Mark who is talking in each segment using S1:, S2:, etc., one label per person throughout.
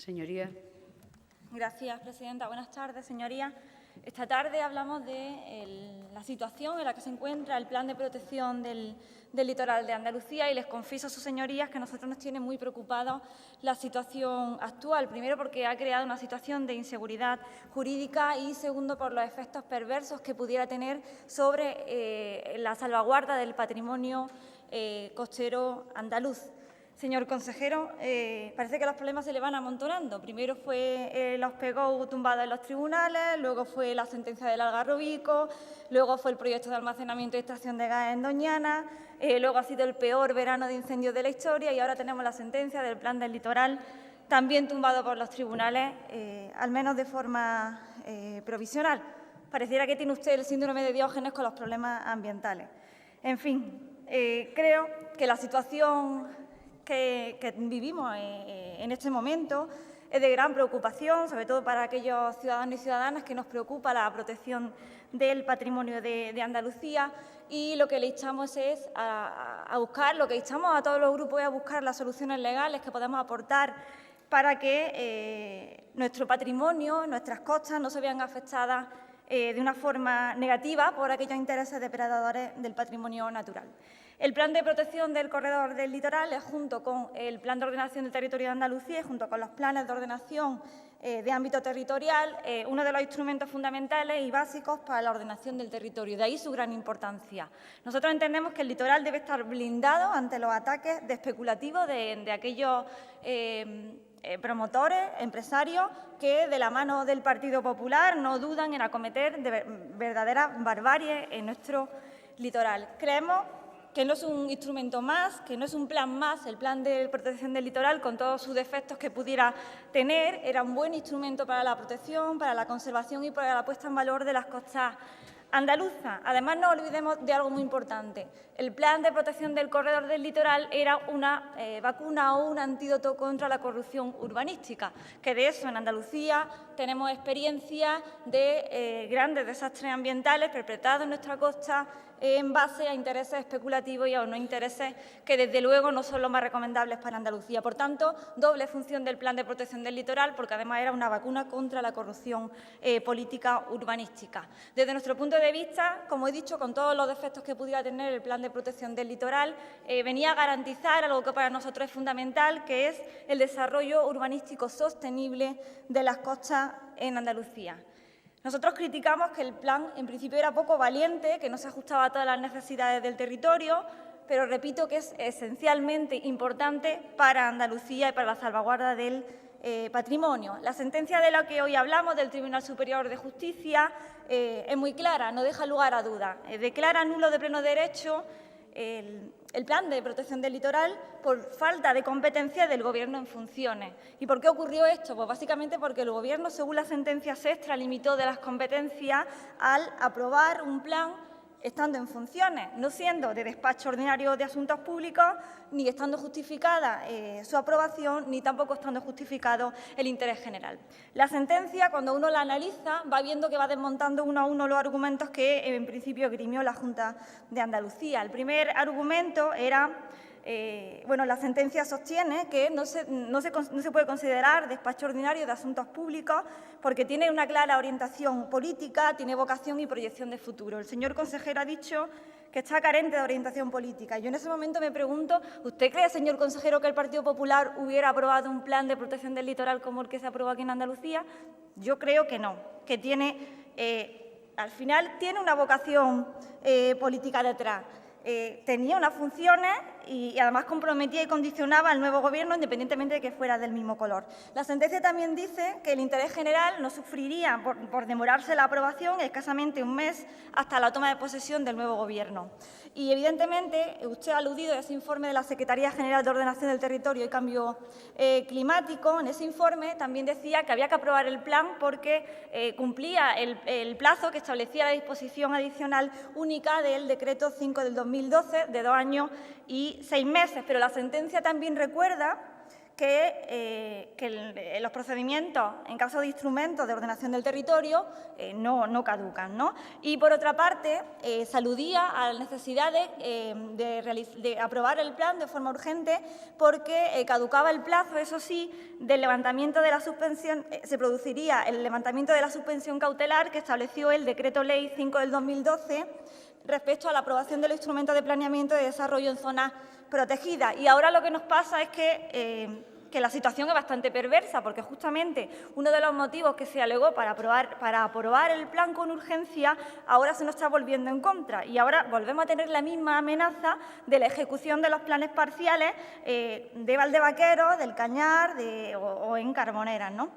S1: Señoría.
S2: Gracias, presidenta. Buenas tardes, señorías. Esta tarde hablamos de la situación en la que se encuentra el Plan de Protección del Litoral de Andalucía y les confieso a sus señorías que a nosotros nos tiene muy preocupados la situación actual. Primero, porque ha creado una situación de inseguridad jurídica y, segundo, por los efectos perversos que pudiera tener sobre la salvaguarda del patrimonio costero andaluz. Señor consejero, parece que los problemas se le van amontonando. Primero fue los PGO tumbados en los tribunales, luego fue la sentencia del Algarrobico, luego fue el proyecto de almacenamiento y extracción de gas en Doñana, luego ha sido el peor verano de incendios de la historia y ahora tenemos la sentencia del Plan del Litoral, también tumbado por los tribunales, al menos de forma provisional. Pareciera que tiene usted el síndrome de Diógenes con los problemas ambientales. En fin, creo que la situación que vivimos en este momento es de gran preocupación, sobre todo para aquellos ciudadanos y ciudadanas que nos preocupa la protección del patrimonio de Andalucía, y lo que le instamos es a buscar, lo que instamos a todos los grupos es a buscar las soluciones legales que podamos aportar para que nuestro patrimonio, nuestras costas no se vean afectadas de una forma negativa por aquellos intereses depredadores del patrimonio natural. El Plan de Protección del Corredor del Litoral es, junto con el Plan de Ordenación del Territorio de Andalucía y junto con los planes de ordenación de ámbito territorial, uno de los instrumentos fundamentales y básicos para la ordenación del territorio. De ahí su gran importancia. Nosotros entendemos que el litoral debe estar blindado ante los ataques especulativos de aquellos promotores, empresarios, que de la mano del Partido Popular no dudan en acometer verdaderas barbaries en nuestro litoral. Creemos que no es un instrumento más, que no es un plan más, el Plan de Protección del Litoral, con todos sus defectos que pudiera tener, era un buen instrumento para la protección, para la conservación y para la puesta en valor de las costas andaluzas. Además, no olvidemos de algo muy importante. El Plan de Protección del Corredor del Litoral era una vacuna o un antídoto contra la corrupción urbanística, que de eso en Andalucía tenemos experiencia de grandes desastres ambientales perpetrados en nuestra costa en base a intereses especulativos y a unos intereses que, desde luego, no son los más recomendables para Andalucía. Por tanto, doble función del Plan de Protección del Litoral, porque además era una vacuna contra la corrupción política urbanística. Desde nuestro punto de vista, como he dicho, con todos los defectos que pudiera tener el Plan de Protección del Litoral, venía a garantizar algo que para nosotros es fundamental, que es el desarrollo urbanístico sostenible de las costas en Andalucía. Nosotros criticamos que el plan, en principio, era poco valiente, que no se ajustaba a todas las necesidades del territorio, pero repito que es esencialmente importante para Andalucía y para la salvaguarda del patrimonio. La sentencia de la que hoy hablamos, del Tribunal Superior de Justicia, es muy clara, no deja lugar a dudas. Declara nulo de pleno derecho el Plan de Protección del Litoral por falta de competencia del Gobierno en funciones. ¿Y por qué ocurrió esto? Pues básicamente porque el Gobierno, según la sentencia, se extralimitó de las competencias al aprobar un plan estando en funciones, no siendo de despacho ordinario de asuntos públicos, ni estando justificada su aprobación, ni tampoco estando justificado el interés general. La sentencia, cuando uno la analiza, va viendo que va desmontando uno a uno los argumentos que, en principio, esgrimió la Junta de Andalucía. El primer argumento era la sentencia sostiene que no se puede considerar despacho ordinario de asuntos públicos porque tiene una clara orientación política, tiene vocación y proyección de futuro. El señor consejero ha dicho que está carente de orientación política. Yo en ese momento me pregunto, ¿usted cree, señor consejero, que el Partido Popular hubiera aprobado un plan de protección del litoral como el que se aprobó aquí en Andalucía? Yo creo que no, que al final tiene una vocación política detrás. Tenía unas funciones y además comprometía y condicionaba al nuevo Gobierno independientemente de que fuera del mismo color. La sentencia también dice que el interés general no sufriría por demorarse la aprobación escasamente un mes hasta la toma de posesión del nuevo Gobierno. Y, evidentemente, usted ha aludido a ese informe de la Secretaría General de Ordenación del Territorio y Cambio Climático. En ese informe también decía que había que aprobar el plan porque cumplía el plazo que establecía la disposición adicional única del Decreto 5 del 2012, de 2 años y 6 meses. Pero la sentencia también recuerda que los procedimientos en caso de instrumentos de ordenación del territorio no caducan, ¿no? Y, por otra parte, se aludía a la necesidad de aprobar el plan de forma urgente porque caducaba el plazo, eso sí, del levantamiento de la suspensión, se produciría el levantamiento de la suspensión cautelar que estableció el Decreto Ley 5 del 2012 respecto a la aprobación de los instrumentos de planeamiento y desarrollo en zonas protegidas. Y ahora lo que nos pasa es que la situación es bastante perversa, porque justamente uno de los motivos que se alegó para aprobar el plan con urgencia ahora se nos está volviendo en contra. Y ahora volvemos a tener la misma amenaza de la ejecución de los planes parciales de Valdevaquero, del Cañar o en Carboneras, ¿no?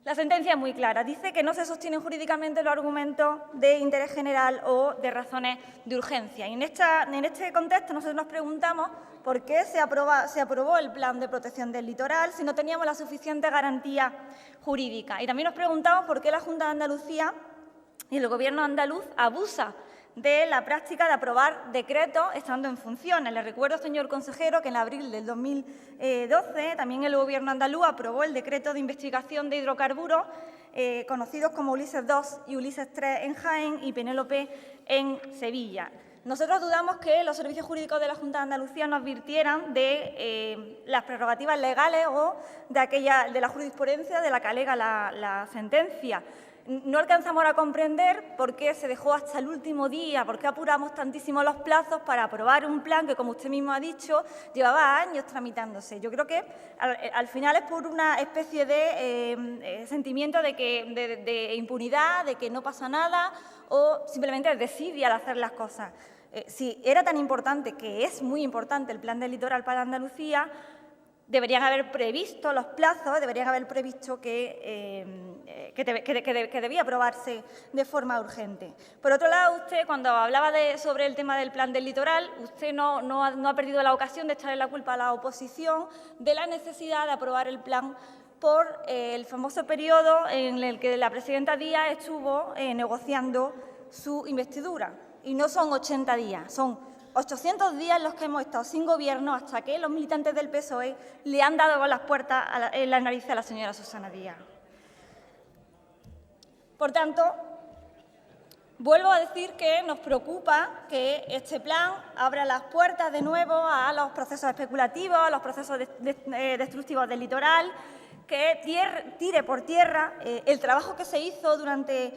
S2: La sentencia es muy clara, dice que no se sostienen jurídicamente los argumentos de interés general o de razones de urgencia. Y en este contexto nosotros nos preguntamos por qué se aprobó el Plan de Protección del Litoral si no teníamos la suficiente garantía jurídica. Y también nos preguntamos por qué la Junta de Andalucía y el Gobierno andaluz abusa de la práctica de aprobar decretos estando en funciones. Le recuerdo, señor consejero, que en abril del 2012 también el Gobierno andaluz aprobó el decreto de investigación de hidrocarburos conocidos como Ulises II y Ulises III en Jaén y Penélope en Sevilla. Nosotros dudamos que los servicios jurídicos de la Junta de Andalucía nos advirtieran de las prerrogativas legales o de la jurisprudencia de la que alega la sentencia. No alcanzamos a comprender por qué se dejó hasta el último día, por qué apuramos tantísimo los plazos para aprobar un plan que, como usted mismo ha dicho, llevaba años tramitándose. Yo creo que al final es por una especie de sentimiento de impunidad, de que no pasa nada o simplemente de desidia al hacer las cosas. Si era tan importante, que es muy importante el plan del litoral para Andalucía, deberían haber previsto los plazos, deberían haber previsto que debía aprobarse de forma urgente. Por otro lado, usted, cuando hablaba sobre el tema del plan del litoral, usted no ha perdido la ocasión de echarle la culpa a la oposición de la necesidad de aprobar el plan por el famoso periodo en el que la presidenta Díaz estuvo negociando su investidura. Y no son 80 días, son 800 días en los que hemos estado sin gobierno hasta que los militantes del PSOE le han dado con las puertas en la nariz a la señora Susana Díaz. Por tanto, vuelvo a decir que nos preocupa que este plan abra las puertas de nuevo a los procesos especulativos, a los procesos destructivos del litoral, que tire por tierra el trabajo que se hizo durante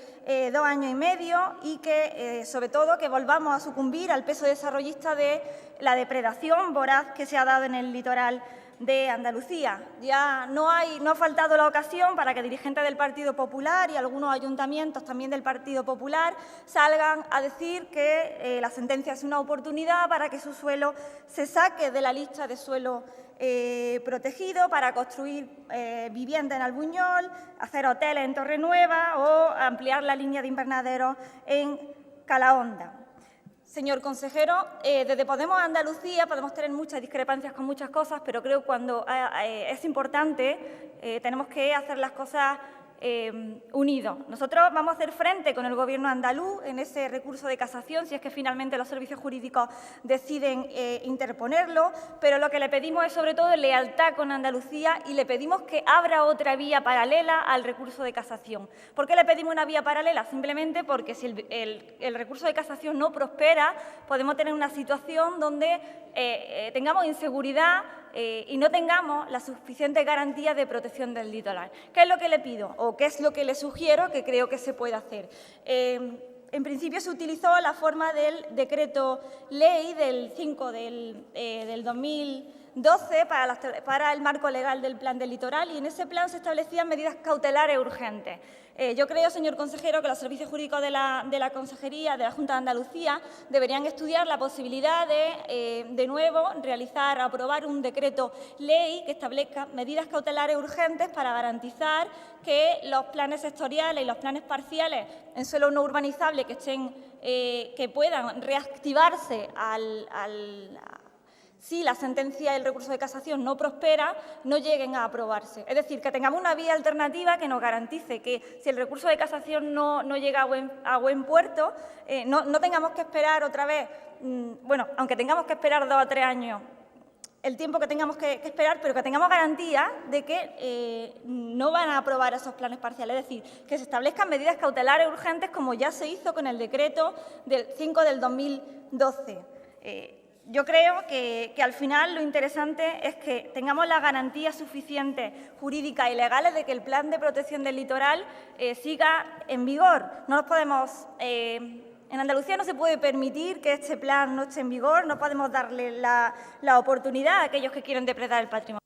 S2: 2 años y medio y que, sobre todo, que volvamos a sucumbir al peso desarrollista de la depredación voraz que se ha dado en el litoral de Andalucía. Ya no ha faltado la ocasión para que dirigentes del Partido Popular y algunos ayuntamientos también del Partido Popular salgan a decir que la sentencia es una oportunidad para que su suelo se saque de la lista de suelo protegido para construir vivienda en Albuñol, hacer hoteles en Torrenueva o ampliar la línea de invernaderos en Calahonda. Señor consejero, desde Podemos Andalucía podemos tener muchas discrepancias con muchas cosas, pero creo que cuando es importante tenemos que hacer las cosas unidos. Nosotros vamos a hacer frente con el Gobierno andaluz en ese recurso de casación, si es que finalmente los servicios jurídicos deciden interponerlo, pero lo que le pedimos es sobre todo lealtad con Andalucía y le pedimos que abra otra vía paralela al recurso de casación. ¿Por qué le pedimos una vía paralela? Simplemente porque si el recurso de casación no prospera, podemos tener una situación donde tengamos inseguridad y no tengamos la suficiente garantía de protección del litoral. ¿Qué es lo que le pido o qué es lo que le sugiero que creo que se puede hacer? En principio se utilizó la forma del decreto ley del 5 del 2012 para el marco legal del plan del litoral y en ese plan se establecían medidas cautelares urgentes. Yo creo, señor consejero, que los servicios jurídicos de la Consejería de la Junta de Andalucía deberían estudiar la posibilidad de nuevo, aprobar un decreto ley que establezca medidas cautelares urgentes para garantizar que los planes sectoriales y los planes parciales en suelo no urbanizable que puedan reactivarse si la sentencia del recurso de casación no prospera, no lleguen a aprobarse. Es decir, que tengamos una vía alternativa que nos garantice que si el recurso de casación no llega a buen puerto, no tengamos que esperar otra vez, bueno, aunque tengamos que esperar 2 o 3 años el tiempo que tengamos que esperar, pero que tengamos garantía de que no van a aprobar esos planes parciales. Es decir, que se establezcan medidas cautelares urgentes, como ya se hizo con el decreto del 5 del 2012. Yo creo que al final lo interesante es que tengamos las garantías suficientes jurídicas y legales de que el Plan de Protección del Litoral siga en vigor. No nos podemos, en Andalucía no se puede permitir que este plan no esté en vigor, no podemos darle la oportunidad a aquellos que quieren depredar el patrimonio.